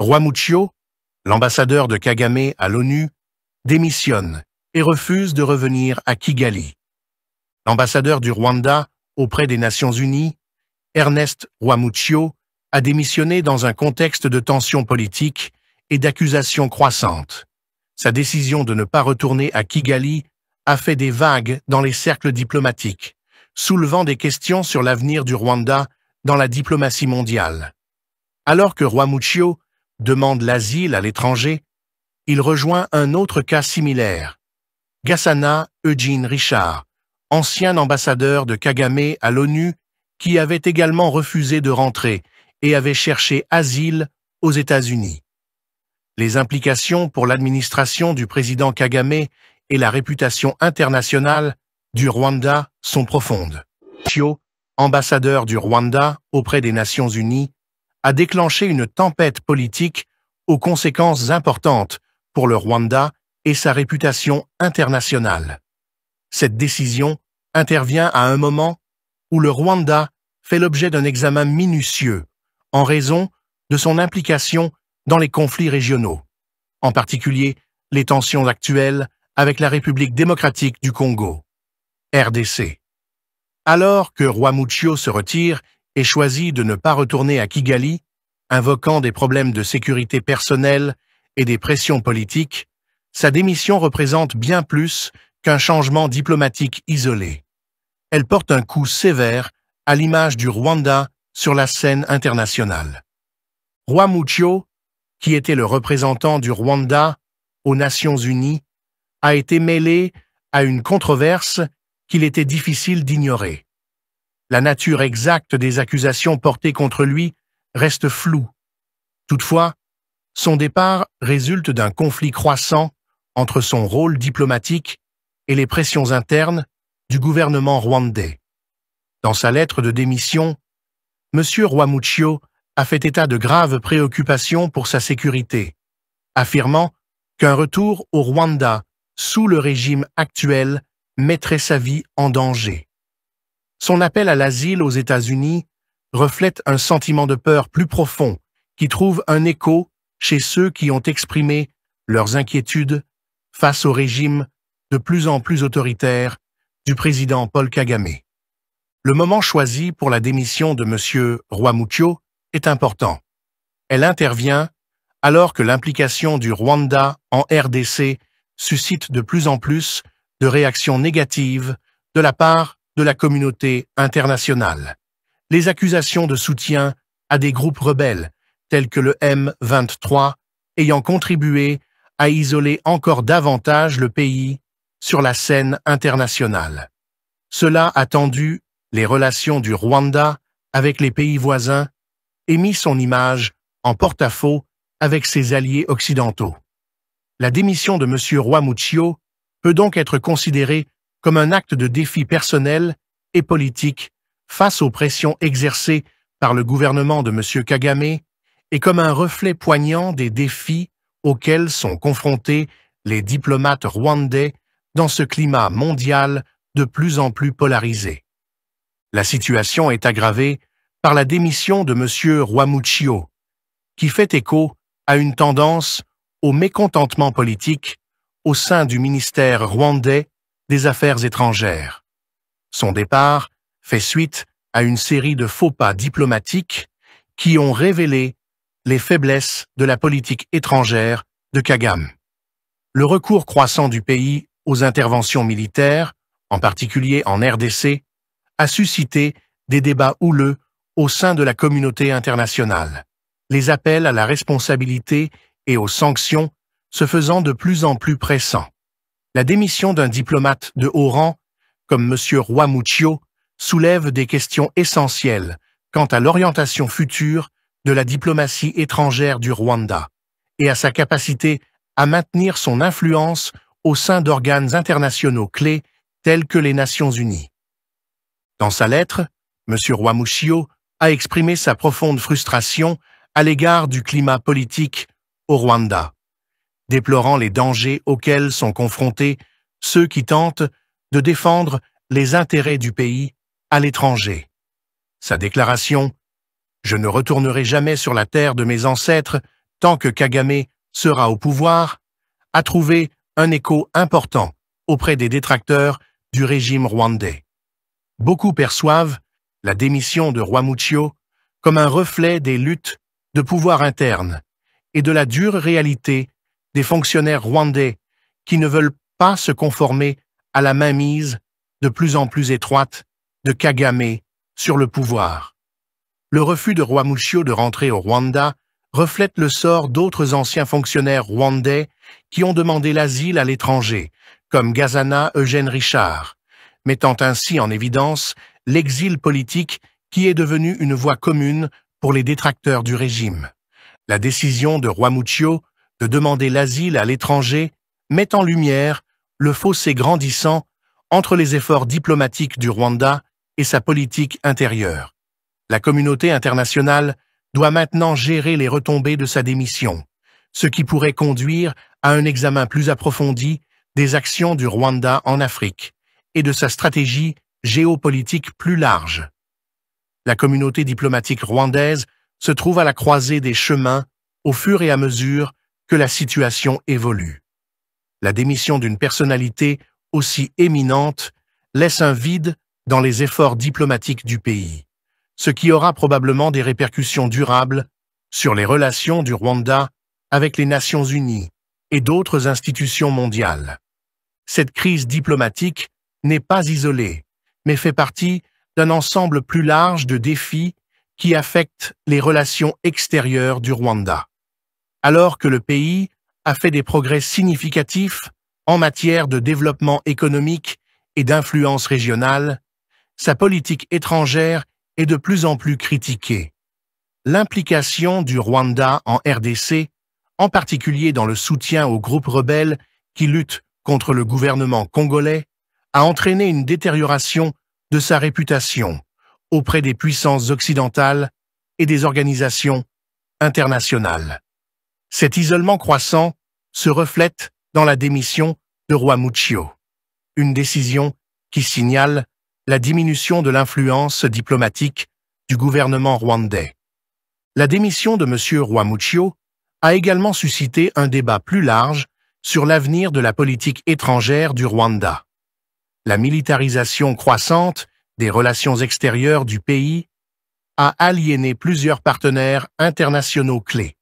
Rwamuchio, l'ambassadeur de Kagame à l'ONU, démissionne et refuse de revenir à Kigali. L'ambassadeur du Rwanda auprès des Nations Unies, Ernest Rwamuchio, a démissionné dans un contexte de tensions politiques et d'accusations croissantes. Sa décision de ne pas retourner à Kigali a fait des vagues dans les cercles diplomatiques, soulevant des questions sur l'avenir du Rwanda dans la diplomatie mondiale. Alors que Rwamuchio demande l'asile à l'étranger, il rejoint un autre cas similaire. Gasana Eugene Richard, ancien ambassadeur de Kagame à l'ONU, qui avait également refusé de rentrer et avait cherché asile aux États-Unis. Les implications pour l'administration du président Kagame et la réputation internationale du Rwanda sont profondes. Rwamuchio, ambassadeur du Rwanda auprès des Nations Unies, a déclenché une tempête politique aux conséquences importantes pour le Rwanda et sa réputation internationale. Cette décision intervient à un moment où le Rwanda fait l'objet d'un examen minutieux en raison de son implication dans les conflits régionaux, en particulier les tensions actuelles avec la République démocratique du Congo, RDC. Alors que Rwamuchio se retire et choisit de ne pas retourner à Kigali, invoquant des problèmes de sécurité personnelle et des pressions politiques, sa démission représente bien plus qu'un changement diplomatique isolé. Elle porte un coup sévère à l'image du Rwanda sur la scène internationale. Rwamuchio, qui était le représentant du Rwanda aux Nations Unies, a été mêlé à une controverse qu'il était difficile d'ignorer. La nature exacte des accusations portées contre lui reste floue. Toutefois, son départ résulte d'un conflit croissant entre son rôle diplomatique et les pressions internes du gouvernement rwandais. Dans sa lettre de démission, M. Rwamuchio a fait état de graves préoccupations pour sa sécurité, affirmant qu'un retour au Rwanda sous le régime actuel mettrait sa vie en danger. Son appel à l'asile aux États-Unis reflète un sentiment de peur plus profond qui trouve un écho chez ceux qui ont exprimé leurs inquiétudes face au régime de plus en plus autoritaire du président Paul Kagame. Le moment choisi pour la démission de M. Rwamuchio est important. Elle intervient alors que l'implication du Rwanda en RDC suscite de plus en plus de réactions négatives de la part de la communauté internationale. Les accusations de soutien à des groupes rebelles tels que le M23 ayant contribué à isoler encore davantage le pays sur la scène internationale. Cela a tendu les relations du Rwanda avec les pays voisins et mis son image en porte-à-faux avec ses alliés occidentaux. La démission de M. Rwamuchio peut donc être considérée comme un acte de défi personnel et politique face aux pressions exercées par le gouvernement de M. Kagame et comme un reflet poignant des défis auxquels sont confrontés les diplomates rwandais dans ce climat mondial de plus en plus polarisé. La situation est aggravée par la démission de M. Rwamuchio, qui fait écho à une tendance au mécontentement politique au sein du ministère rwandais des Affaires étrangères. Son départ fait suite à une série de faux pas diplomatiques qui ont révélé les faiblesses de la politique étrangère de Kagame. Le recours croissant du pays aux interventions militaires, en particulier en RDC, a suscité des débats houleux au sein de la communauté internationale, les appels à la responsabilité et aux sanctions se faisant de plus en plus pressants. La démission d'un diplomate de haut rang, comme M. Rwamuchio, soulève des questions essentielles quant à l'orientation future de la diplomatie étrangère du Rwanda et à sa capacité à maintenir son influence au sein d'organes internationaux clés tels que les Nations Unies. Dans sa lettre, M. Rwamuchio a exprimé sa profonde frustration à l'égard du climat politique au Rwanda, déplorant les dangers auxquels sont confrontés ceux qui tentent de défendre les intérêts du pays à l'étranger. Sa déclaration « Je ne retournerai jamais sur la terre de mes ancêtres tant que Kagame sera au pouvoir, a trouvé un écho important auprès des détracteurs du régime rwandais. Beaucoup perçoivent la démission de Rwamuccio comme un reflet des luttes de pouvoir interne et de la dure réalité des fonctionnaires rwandais qui ne veulent pas se conformer à la mainmise de plus en plus étroite de Kagame sur le pouvoir. Le refus de Rwamuccio de rentrer au Rwanda reflète le sort d'autres anciens fonctionnaires rwandais qui ont demandé l'asile à l'étranger, comme Gazana Eugène Richard, mettant ainsi en évidence l'exil politique qui est devenu une voie commune pour les détracteurs du régime. La décision de Rwamuccio de demander l'asile à l'étranger met en lumière le fossé grandissant entre les efforts diplomatiques du Rwanda et sa politique intérieure. La communauté internationale doit maintenant gérer les retombées de sa démission, ce qui pourrait conduire à un examen plus approfondi des actions du Rwanda en Afrique et de sa stratégie géopolitique plus large. La communauté diplomatique rwandaise se trouve à la croisée des chemins au fur et à mesure que la situation évolue. La démission d'une personnalité aussi éminente laisse un vide dans les efforts diplomatiques du pays, ce qui aura probablement des répercussions durables sur les relations du Rwanda avec les Nations Unies et d'autres institutions mondiales. Cette crise diplomatique n'est pas isolée, mais fait partie d'un ensemble plus large de défis qui affectent les relations extérieures du Rwanda. Alors que le pays a fait des progrès significatifs en matière de développement économique et d'influence régionale, sa politique étrangère est de plus en plus critiquée. L'implication du Rwanda en RDC, en particulier dans le soutien aux groupes rebelles qui luttent contre le gouvernement congolais, a entraîné une détérioration de sa réputation auprès des puissances occidentales et des organisations internationales. Cet isolement croissant se reflète dans la démission de Rwamuccio, une décision qui signale la diminution de l'influence diplomatique du gouvernement rwandais. La démission de M. Rwamuccio a également suscité un débat plus large sur l'avenir de la politique étrangère du Rwanda. La militarisation croissante des relations extérieures du pays a aliéné plusieurs partenaires internationaux clés.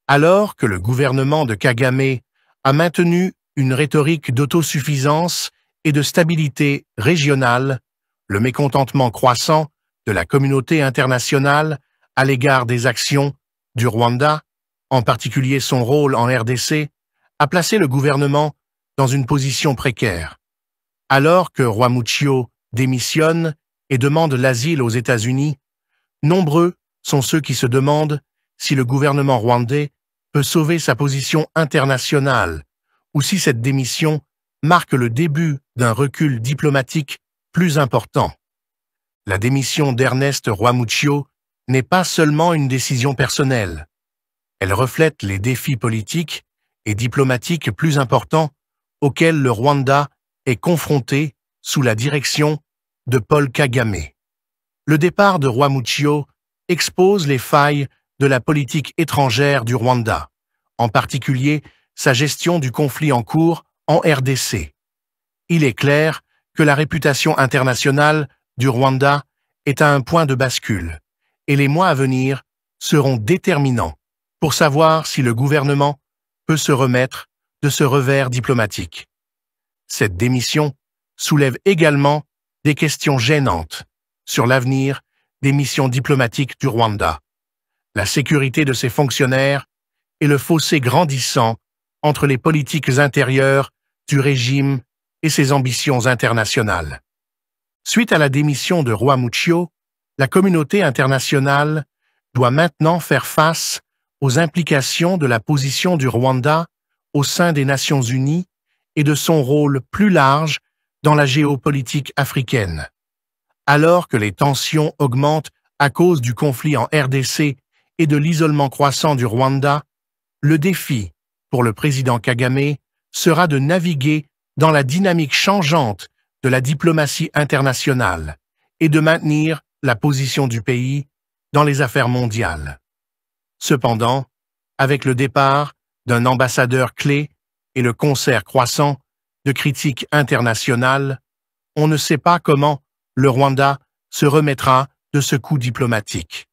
Alors que le gouvernement de Kagame a maintenu une rhétorique d'autosuffisance et de stabilité régionale, le mécontentement croissant de la communauté internationale à l'égard des actions du Rwanda, en particulier son rôle en RDC, a placé le gouvernement dans une position précaire. Alors que Rwamuccio démissionne et demande l'asile aux États-Unis, nombreux sont ceux qui se demandent si le gouvernement rwandais peut sauver sa position internationale ou si cette démission marque le début d'un recul diplomatique plus important. La démission d'Ernest Rwamuccio n'est pas seulement une décision personnelle. Elle reflète les défis politiques et diplomatiques plus importants auxquels le Rwanda est confronté sous la direction de Paul Kagame. Le départ de Rwamuccio expose les failles de la politique étrangère du Rwanda, en particulier sa gestion du conflit en cours en RDC. Il est clair que la réputation internationale du Rwanda est à un point de bascule, et les mois à venir seront déterminants pour savoir si le gouvernement peut se remettre de ce revers diplomatique. Cette démission soulève également des questions gênantes sur l'avenir des missions diplomatiques du Rwanda, la sécurité de ses fonctionnaires et le fossé grandissant entre les politiques intérieures du régime et ses ambitions internationales. Suite à la démission de Rwamuccio, la communauté internationale doit maintenant faire face aux implications de la position du Rwanda au sein des Nations Unies et de son rôle plus large dans la géopolitique africaine. Alors que les tensions augmentent à cause du conflit en RDC et de l'isolement croissant du Rwanda, le défi pour le président Kagame sera de naviguer dans la dynamique changeante de la diplomatie internationale et de maintenir la position du pays dans les affaires mondiales. Cependant, Avec le départ d'un ambassadeur clé et le concert croissant de critiques internationales, on ne sait pas comment le Rwanda se remettra de ce coup diplomatique.